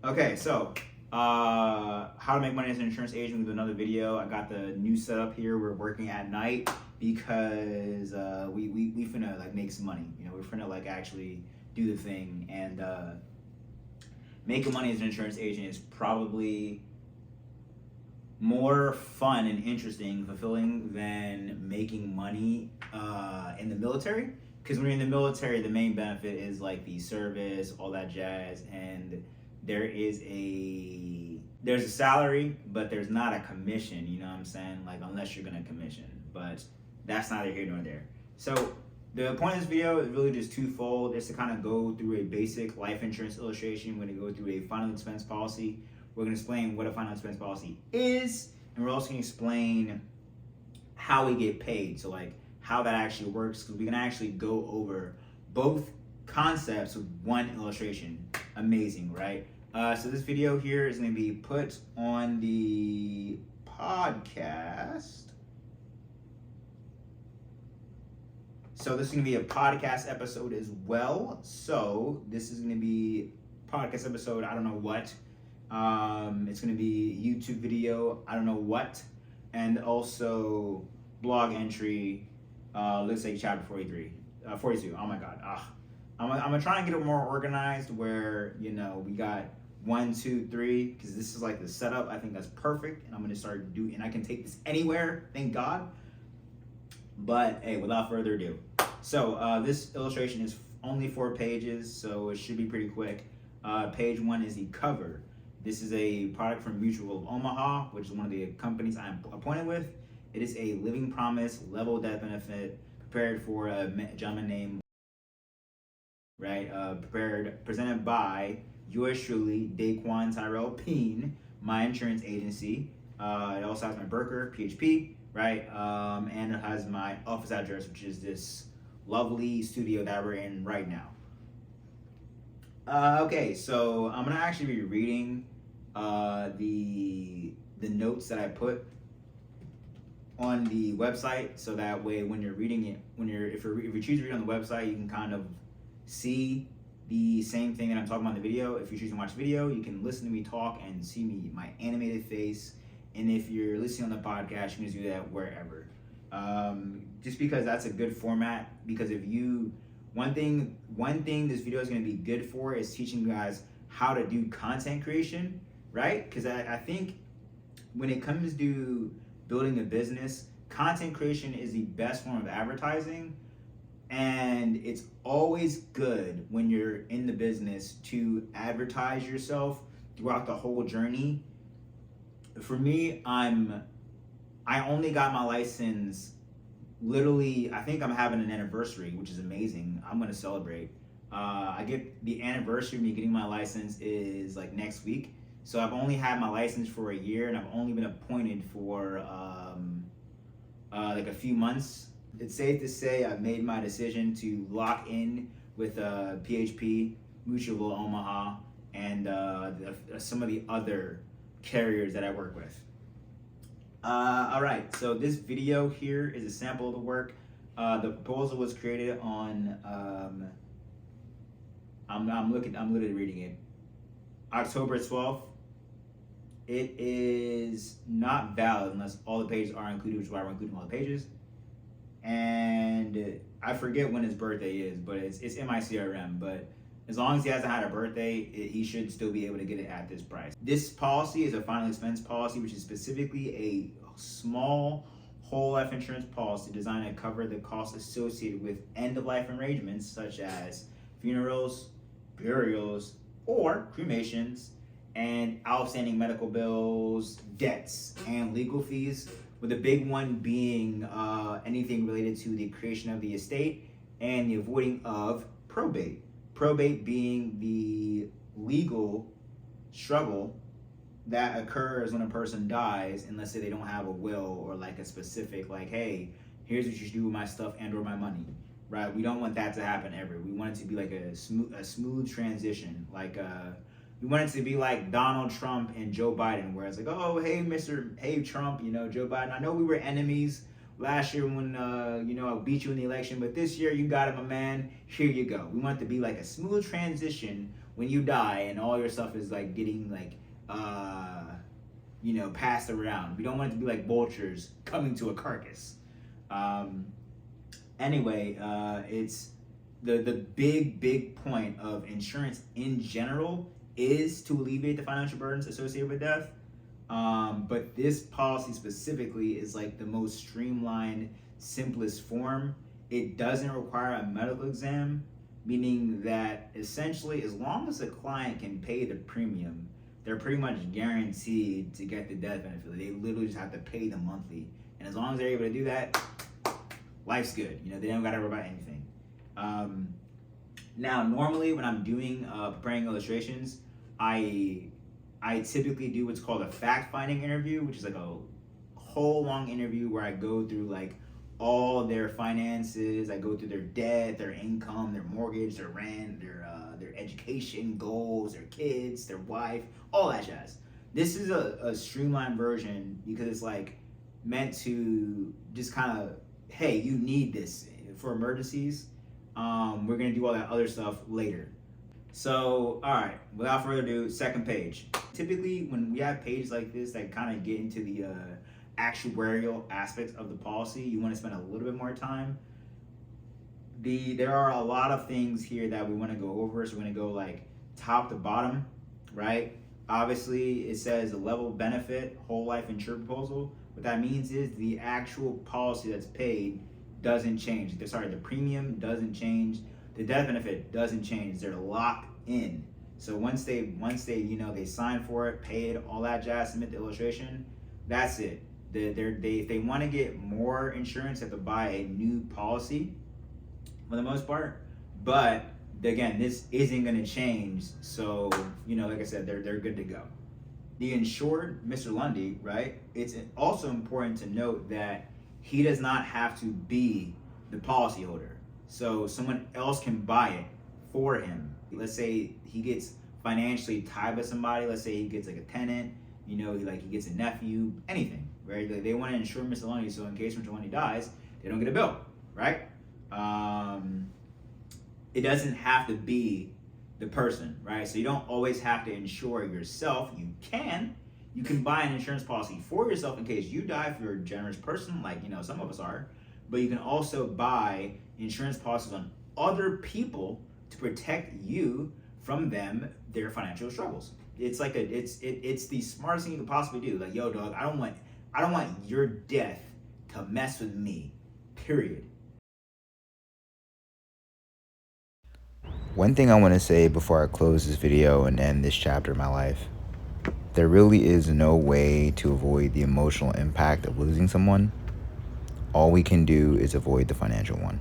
Okay, so how to make money as an insurance agent with another video. I got the new setup here. We're working at night because we finna like make some money. You know, we're finna like actually do the thing, and making money as an insurance agent is probably more fun and interesting, fulfilling than making money in the military. Because when you're in the military, the main benefit is like the service, all that jazz, and there's a salary, but there's not a commission. You know what I'm saying? Like unless you're gonna commission, but that's neither here nor there. So the point of this video is really just twofold. It's to kind of go through a basic life insurance illustration. We're gonna go through a final expense policy. We're gonna explain what a final expense policy is, and we're also gonna explain how we get paid. So like how that actually works, because we can actually go over both concepts with one illustration. Amazing, right? So this video here is going to be put on the podcast. So this is going to be a podcast episode as well. So this is going to be podcast episode, I don't know what. It's going to be YouTube video, I don't know what. And also blog entry, looks like chapter 42. Oh my God. I'm gonna try and get it more organized where, you know, we got 1, 2, 3, because this is like the setup. I think that's perfect, and I'm gonna start doing, and I can take this anywhere, thank God. But hey, without further ado, so this illustration is only 4 pages, so it should be pretty quick. Page 1 is the cover. This is a product from Mutual of Omaha, which is one of the companies I'm appointed with. It is a living promise level death benefit prepared for a gentleman named, right? Presented by yours truly, Daquan Tyrell Peen, my insurance agency. It also has my broker, PHP, right? And it has my office address, which is this lovely studio that we're in right now. Okay, so I'm gonna actually be reading the notes that I put on the website, so that way when you're reading it, if you choose to read on the website, you can kind of see the same thing that I'm talking about in the video. If you choose to watch the video, you can listen to me talk and see me, my animated face. And if you're listening on the podcast, you can just do that wherever. Just because that's a good format. Because if you, one thing this video is going to be good for is teaching you guys how to do content creation, right? Because I think when it comes to building a business, content creation is the best form of advertising. And it's always good when you're in the business to advertise yourself throughout the whole journey. For me, I only got my license literally, I think I'm having an anniversary, which is amazing. I'm gonna celebrate. I get the anniversary of me getting my license is like next week. So I've only had my license for a year, and I've only been appointed for like a few months. It's safe to say I've made my decision to lock in with PHP, Mutual of Omaha, and some of the other carriers that I work with. All right, so this video here is a sample of the work. The proposal was created on, I'm literally reading it, October 12th. It is not valid unless all the pages are included, which is why we're including all the pages. And I forget when his birthday is, but it's in my CRM. But as long as he hasn't had a birthday, he should still be able to get it at this price. This policy is a final expense policy, which is specifically a small whole life insurance policy designed to cover the costs associated with end-of-life arrangements such as funerals, burials, or cremations, and outstanding medical bills, debts, and legal fees, with the big one being anything related to the creation of the estate and the avoiding of probate. Probate being the legal struggle that occurs when a person dies, and let's say they don't have a will or like a specific, like, hey, here's what you should do with my stuff and or my money, right? We don't want that to happen ever. We want it to be like a smooth transition. Like we want it to be like Donald Trump and Joe Biden, where it's like, oh, hey Trump, you know, Joe Biden, I know we were enemies last year when you know, I beat you in the election, but this year you got it, my man. Here you go. We want it to be like a smooth transition when you die and all your stuff is like getting like passed around. We don't want it to be like vultures coming to a carcass. Anyway, it's the big point of insurance in general is to alleviate the financial burdens associated with death. But this policy specifically is like the most streamlined, simplest form. It doesn't require a medical exam, meaning that essentially, as long as the client can pay the premium, they're pretty much guaranteed to get the death benefit. They literally just have to pay the monthly. And as long as they're able to do that, life's good. They don't gotta worry about anything. Now, normally when I'm doing preparing illustrations, I typically do what's called a fact-finding interview, which is like a whole long interview where I go through like all their finances. I go through their debt, their income, their mortgage, their rent, their education goals, their kids, their wife, all that jazz. This is a streamlined version because it's like meant to just kind of, hey, you need this for emergencies. We're gonna do all that other stuff later. So, all right, without further ado, second page. Typically, when we have pages like this that kind of get into the actuarial aspects of the policy, you want to spend a little bit more time. There are a lot of things here that we want to go over, so we're going to go like top to bottom, right? Obviously, it says the level benefit whole life insurance proposal. What that means is the actual policy that's paid doesn't change. The premium doesn't change. The death benefit doesn't change. They're locked in. So once they they sign for it, pay it, all that jazz, submit the illustration, that's it. If they want to get more insurance, they have to buy a new policy for the most part. But again, this isn't going to change. So like I said, they're good to go. The insured, Mr. Lundy, right? It's also important to note that he does not have to be the policyholder. So someone else can buy it for him. Let's say he gets financially tied with somebody. Let's say he gets like a tenant, he gets a nephew, anything, right? Like they want to insure Mr. Lundy, so in case Mr. Lundy dies, they don't get a bill, right? It doesn't have to be the person, right? So you don't always have to insure yourself. You can buy an insurance policy for yourself in case you die if you're a generous person, like some of us are. But you can also buy insurance policies on other people to protect you from their financial struggles. It's like it's the smartest thing you can possibly do. Like, yo, dog, I don't want your death to mess with me. Period. One thing I want to say before I close this video and end this chapter of my life: there really is no way to avoid the emotional impact of losing someone. All we can do is avoid the financial one.